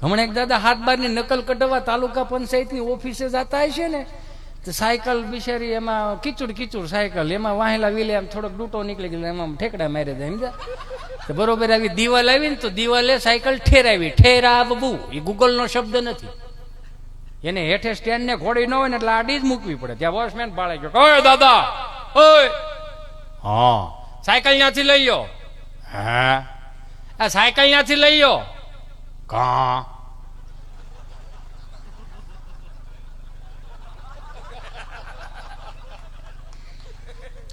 હમણાં એક દાદા હાથ બારની નકલ કઢાવવા તાલુકા પંચાયતની ઓફિસે જતા હશે ને તો સાયકલ બિચારી એમાં કીચુડ સાયકલ એમાં વાહેલા વિલે આમ થોડોક ડૂટો નીકળી ગયો એમાં ઠેકડા મારી દે સમજા તો બરોબર આવી દિવાલ આવી ને તો દિવાલે સાયકલ ઠેરાવી ઠેરાવવું એ ગૂગલનો શબ્દ નથી એને હેઠે સ્ટેન્ડ ને ઘોડી ન હોય ને એટલે આડી જ મૂકવી પડે ત્યાં વોચમેન પાળે ગયો ઓય દાદા ઓય હા સાયકલ ત્યાંથી લઈ લો હા આ સાયકલ ત્યાંથી લઈ લો કા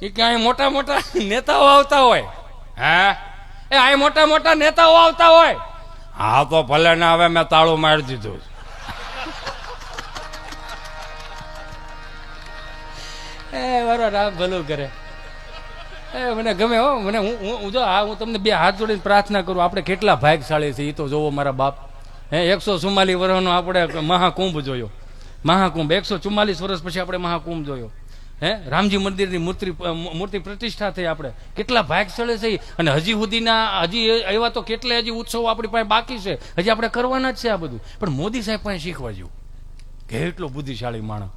એ ક્યાંય મોટા મોટા નેતાઓ આવતા હોય હે એ આ મોટા મોટા નેતાઓ આવતા હોય હા તો ભલે ને હવે મેં તાળું મારી દીધું એ બરો રામ ભલું કરે એ મને ગમે હો મને હું જો હા હું તમને બે હાથ જોડીને પ્રાર્થના કરું આપણે કેટલા ભાગ્યશાળી છે એ તો જોવો મારા બાપ હે 144 વર્ષનો આપણે મહાકુંભ જોયો મહાકુંભ 144 વર્ષ પછી આપણે મહાકુંભ જોયો હે રામજી મંદિરની મૂર્તિ પ્રતિષ્ઠા થઈ આપણે કેટલા ભાગ્યશાળી છે અને હજી સુધીના હજી એવા તો કેટલા હજી ઉત્સવો આપણી પાસે બાકી છે હજી આપણે કરવાના જ છે આ બધું પણ મોદી સાહેબ પાસે શીખવા જેવું કેટલો બુદ્ધિશાળી માણસ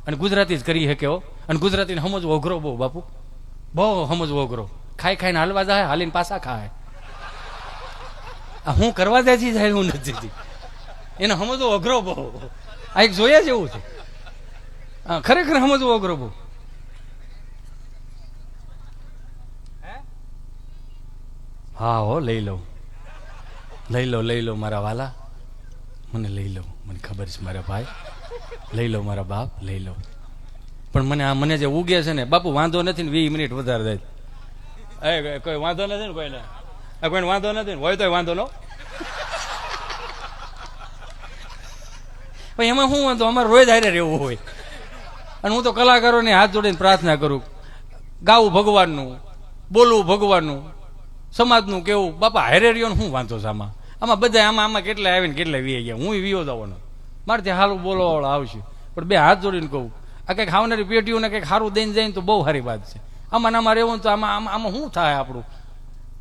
અને ગુજરાતી જ કરી શકે હો અને ગુજરાતીને સમજવો અઘરો બહુ બાપુ બહુ સમજવો અઘરો ખાઈને હાલવા જાય હાલીને પાછા ખાય આ હું કરવા દેજી જાય હું નથી એને સમજવો અઘરો બહુ આ એક જોયા જેવું છે ખરેખર સમજવો અઘરો બહુ હા હો લઈ લો મારા વાલા મને લઈ લો મને ખબર છે મારા ભાઈ લઈ લો મારા બાપ લઈ લો પણ મને જે ઉગે છે ને બાપુ વાંધો નથી ને 20 મિનિટ વધારે જાય કોઈ વાંધો નથી ને કોઈને વાંધો નથી ને હોય તો વાંધો લો પણ એમાં શું વાંધો અમારે રોજ હારે રહેવું હોય અને હું તો કલાકારોને હાથ જોડીને પ્રાર્થના કરું ગાવું ભગવાનનું બોલવું ભગવાનનું સમાજનું કેવું બાપા હારે રહ્યો ને શું વાંધો છે આમાં બધા આમાં કેટલા આવીને કેટલા વી ગયા હું વિયો જવાનો મારે ત્યાં હાલું બોલવાવાળા આવશે પણ બે હાથ જોડીને કહું આ કંઈક આવનારી પેઢીઓને કંઈક સારું દઈને જાય તો બહુ સારી વાત છે આમાં રહેવું તો આમાં શું થાય આપણું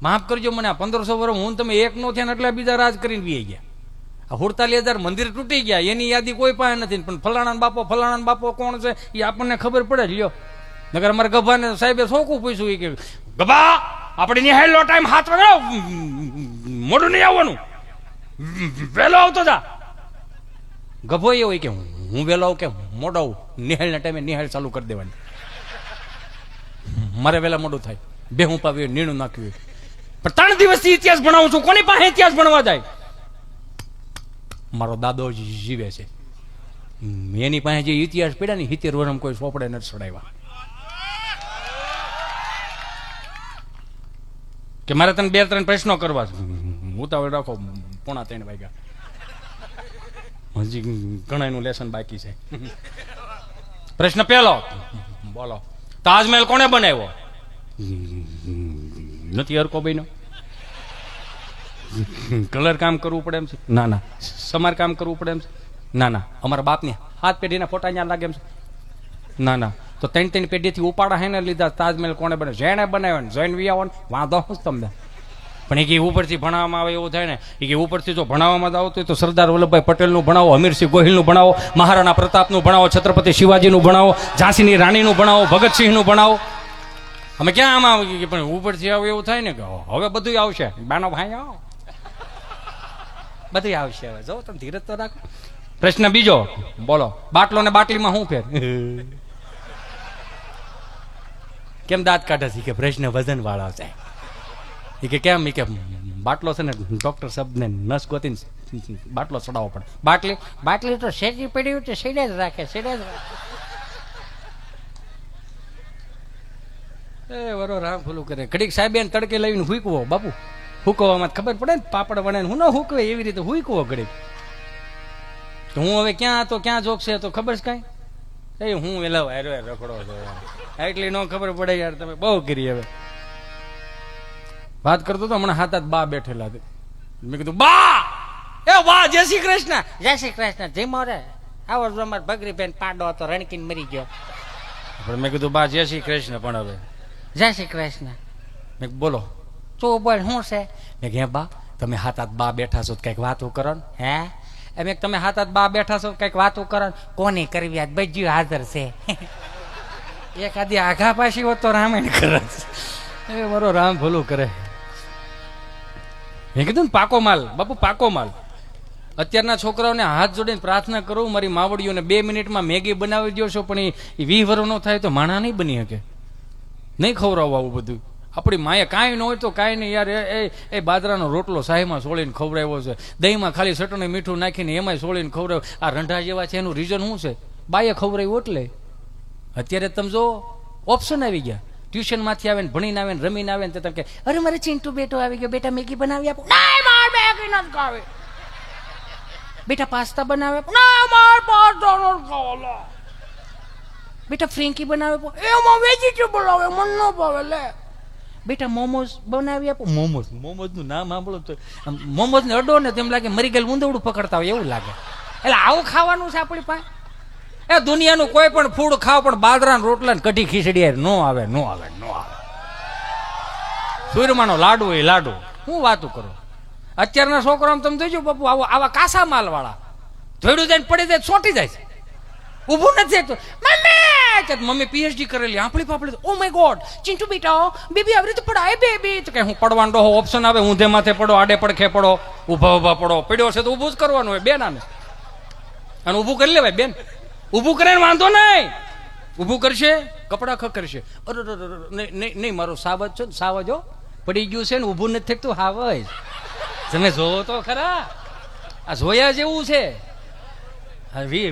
માફ કરજો મને આ 1500 વર્ષ હું તમે એક નો થયા ને એટલે બીજા રાજ કરીને વી ગયા આ 48,000 મંદિર તૂટી ગયા એની યાદી કોઈ પાસે નથી પણ ફલાણા બાપો કોણ છે એ આપણને ખબર પડે જ લ્યો નગર અમારે ગભાને સાહેબે શોખું પૂછ્યું કે ગભા આપણે નિહાળેલો ટાઈમ 7 વાગે મોડું નહીં આવવાનું વહેલો આવતો જા ગભો એ હોય કે હું વહેલો આવું કે મોડો આવું નિહાળના ટાઈમે નિહાળ ચાલુ કરી દેવાની મારે વહેલા મોડું થાય બે હું પાવ્યું નીણું નાખ્યું પણ 3 દિવસથી ઇતિહાસ ભણાવું છું કોની પાસે ઇતિહાસ ભણવા જાય મારો દાદો જીવે છે એની પાસે જે ઇતિહાસ પડ્યા ને 70 વર્ષમાં કોઈ સોપડે નથી ચડાવ્યા કે મારે તને 2-3 પ્રશ્નો કરવા છે ઉતાવળ રાખો 2:45 વાગ્યા હજી ઘણાનું લેસન બાકી છે પ્રશ્ન પહેલો બોલો તાજમહેલ કોને બનાવ્યો નથી હરકો ભાઈનો કલર કામ કરવું પડે એમ છે ના સમાર કામ કરવું પડે એમ છે ના અમારા બાપની હાથ પેઢીના ફોટા ત્યાં લાગે એમ છે ના તો 3 પેઢીથી ઉપાડા હે ને લીધા તાજમહેલ કોને બને જેને બનાવ્યો ને જૈન વિયાવો ને વાંધો શું તમને પણ એ કે ઉપરથી ભણાવવામાં આવે એવું થાય ને એ કે ઉપરથી જો ભણાવવામાં આવતું હોય તો સરદાર વલ્લભભાઈ પટેલનું ભણાવો અમીરસિંહ ગોહિલનું ભણાવો મહારાણા પ્રતાપનું ભણાવો છત્રપતિ શિવાજીનું ભણાવો ઝાંસીની રાણીનું ભણાવો ભગતસિંહનું ભણાવો અમે ક્યાં આમાં પણ ઉપરથી આવે એવું થાય ને કે હવે બધું આવશે બાનો ભાઈ આવો બધું આવશે હવે જો તમે ધીરજ તો રાખો પ્રશ્ન બીજો બોલો બાટલો ને બાટલીમાં શું ફેર કેમ દાંત કાઢે છે કે પ્રશ્ન વજન વાળા છે એ કે કેમ એ કે બાટલો છે ને ડોક્ટર શબ્દને નસ ગોતીને બાટલો ચડાવવો પડે બાટલી તો શેરી પડી છે સેડે જ રાખે એ વરો રામ ફૂલું કરે ઘડીક સાહેબ એને તડકે લાવીને હુકવો બાપુ હુકવામાં ખબર પડે ને પાપડ વણે હું ન હુકવે એવી રીતે હુકવો ઘડીક તો હું હવે ક્યાં જોગશે તો ખબર છે કાંઈ એ હું એલા રખડો છો એટલી ન ખબર પડે યાર તમે બહુ કરી હવે વાત કરતો તો હમણાં હાથ બા બેઠેલા મેં કીધું બા એ વાહ જય શ્રી કૃષ્ણ ધીમો રે આવો અમાર ભગરી બેન પાડો હતો રણકીને મરી ગયો પણ મેં કીધું બા જય શ્રી કૃષ્ણ પણ હવે જય શ્રી કૃષ્ણ મેં બોલો તો બોલ શું છે મેં કે બા તમે હાથ હાથ બા બેઠા છો કઈક વાતો કરો ને. હે એમ એક તમે હાથ હાથ બા બેઠા છો કઈક વાતો કરો ને. કોની કરવી આજ બજ્યું હાજર છે. એકાદી આઘા પાછી હોત તો રામાયણ કરે. એ મારો રામ ભલું કરે. મેં કીધું ને પાકો માલ બાપુ, પાકો માલ. અત્યારના છોકરાઓને હાથ જોડીને પ્રાર્થના કરું, મારી માવડીઓને 2 મિનિટમાં મેગી બનાવી દો છો, પણ એ 20 વર્ષ નો થાય તો માણા નહીં બની શકે. નહીં ખવડાવવું આવું બધું. આપણી માએ કાંઈ ન હોય તો કાંઈ નહીં યાર. એ બાજરાનો રોટલો સાહીમાં સોળીને ખવડાવ્યો છે, દહીંમાં ખાલી ચટણી મીઠું નાખીને એમાંય સોળીને ખવડાવ્યો. આ રંઢા જેવા છે, એનું રીઝન શું છે? બાએ ખવડાવ્યું એટલે. અત્યારે તમે જો ઓપ્શન આવી ગયા. ટ્યુશન માંથી આવે ને ભણીને આવે ને રમીને આવે ને તો તમે કે અરે મારે ચિંટુ બેટો આવી ગયો, બેટા મેગી બનાવી આપો. ના માર મેગી નથી ખાવી. બેટા પાસ્તા બનાવે આપો. ના માર પાસ્તા નથી ખાવા. બેટા ફ્રેન્કી બનાવે આપો. એમાં વેજીટેબલ આવે, મન ન ભાવે લે. બેટા મોમોઝ બનાવી આપો. મોમોઝ નું નામ સાંભળો તો મોમોઝ ને અડો ને તેમ લાગે મરી ગયેલ ઊંધવડું પકડતા હોય એવું લાગે. એટલે આવું ખાવાનું છે આપણી પાસે. એ દુનિયાનું કોઈ પણ ફૂડ ખાવ, પણ બાજરાના રોટલા ને કઢી ખીચડી નો આવે. સુરમાનો લાડુ એ લાડુ. હું વાતું કરું. અત્યારના છોકરાઓ તમે જોઈજો બાપુ, આવા કાસા માલ વાળા ધોઈડું જાય પડી જાય છોટી જાય છે. ઊભું નથી તો મમ્મી પીએચડી કરેલી આપણી પાપડી. ઓ માય ગોડ ચિંટુ બેટા બેબી આવી રીતે પડાય બેબી. તો કે હું પડવાનો ઓપ્શન આવે, ઊંધે માથે પડો, આડે પડખે પડો, ઊભા પડો. પડ્યો છે તો ઊભું જ કરવાનું હોય બેન આને. અને ઊભું કરી લેવાય બેન. ઊભું કરે ને વાંધો નહીં. ઊભું કરશે કપડા ખકરશે. અરે નહીં મારો સાવજ છો ને, સાવજો પડી ગયું છે ને ઊભું નથી થતું. હાવજ તમે જોવો તો ખરા. આ જોયા જેવું છે,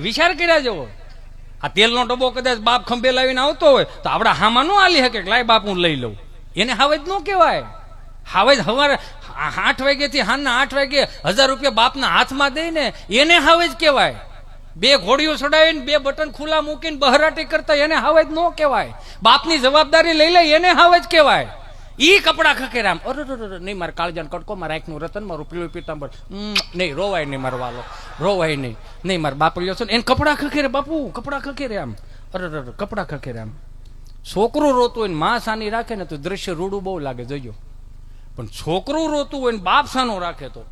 વિચાર કર્યા જેવો. આ તેલનો ડબ્બો કદાચ બાપ ખંભે લાવીને આવતો હોય તો આપડા હામાં ન હાલી શકે. લાય બાપ હું લઈ લઉં. એને હાવજ ન કહેવાય. હાવજ સવારે 8 વાગ્યાથી હાંજના 8 વાગે 1000 રૂપિયા બાપના હાથમાં દઈને એને હાવજ કહેવાય. 2 ઘોડીઓ ચડાવીને 2 બટન ખુલ્લા મૂકીને બહરાટી કરતા એને હાવજ ન કહેવાય. બાપની જવાબદારી લઈ લે એને હાવજ કહેવાય. ઈ કપડા ખકેરામ. અરે નહીં મારે કાળજાન કટકો, મારા આંખનું રતન, મારું પીળું પીતાંબર. નહીં રોવાય નહીં મારો વાલો, રોવાય નહીં. નહીં મારા બાપડીઓ છે ને એને કપડા ખકેરે બાપુ, કપડા ખકેરે આમ. અરે કપડા ખકેરે આમ. છોકરું રોતું હોય ને માં સાની રાખે ને તો દ્રશ્ય રૂડું બહુ લાગે જોજો. પણ છોકરું રોતું હોય ને બાપ સાનો રાખે તો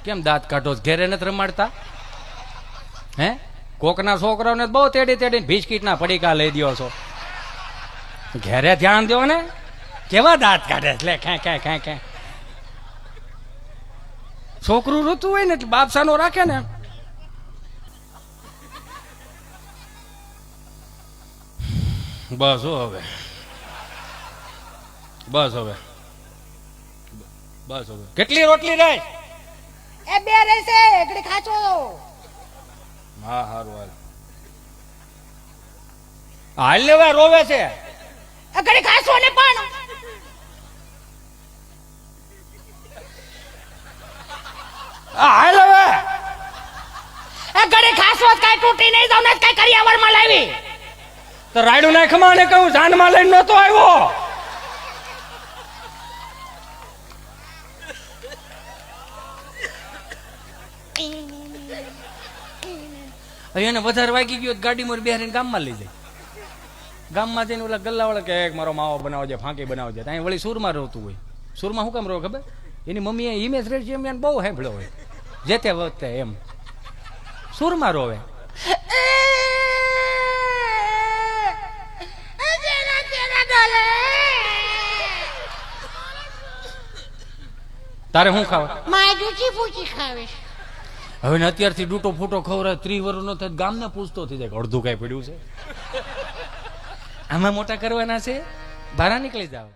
કેમ દાંત કાઢો? ઘેરે નથી રમાડતા? હે કોકના છોકરાઓને બહુ તેડીને બિસ્કીટના પડીકા લઈ દો છો. ઘેરે ધ્યાન દો ને, કેવા દાંત કાઢે લે ક્યાં. છોકરું રોતું હોય ને એટલે બાપ સાનો રાખે ને. બસ હવે કેટલી રોટલી રહે? એ 2 રહેશે, એકડી ખાચો. હા હારું હાલ લેવા રોવે છે. એકડી ખાચો ને પણ હાલ હવે એકડી ખાચો કઈ તૂટી નહીં જાવ ને કઈ કરિયાવરમાં લાવી. તો રાયડું ના ખમાને કહું જાનમાં લઈને નતો આવ્યો. એને વધારે વાગી ગયો ગાડી મોર બેહારીને ગામમાં લઈ જાય. ગામમાં જઈને ઓલા ગલ્લાવાળા કે મારો માવો બનાવો છે, ફાંકી બનાવો છે. ત્યાં વળી સુરમાં રહેતું હોય. સુરમાં શું કામ રહો ખબર? એની મમ્મીએ હિમેશ રેશમિયાને બહુ સાંભળ્યો હોય જે તે વખતે. એમ સુરમાં રોવે. તારે શું ખાવા? માય દૂધી પૂછી ખાવીશ. હવે ને અત્યારથી ડૂટો ફૂટો ખવડાવે 30 વર્ષ નો થાય ગામને પૂછતો થઈ જાય અડધું કઈ પડ્યું છે. આમાં મોટા કરવાના છે, બહાર નીકળી જાવ.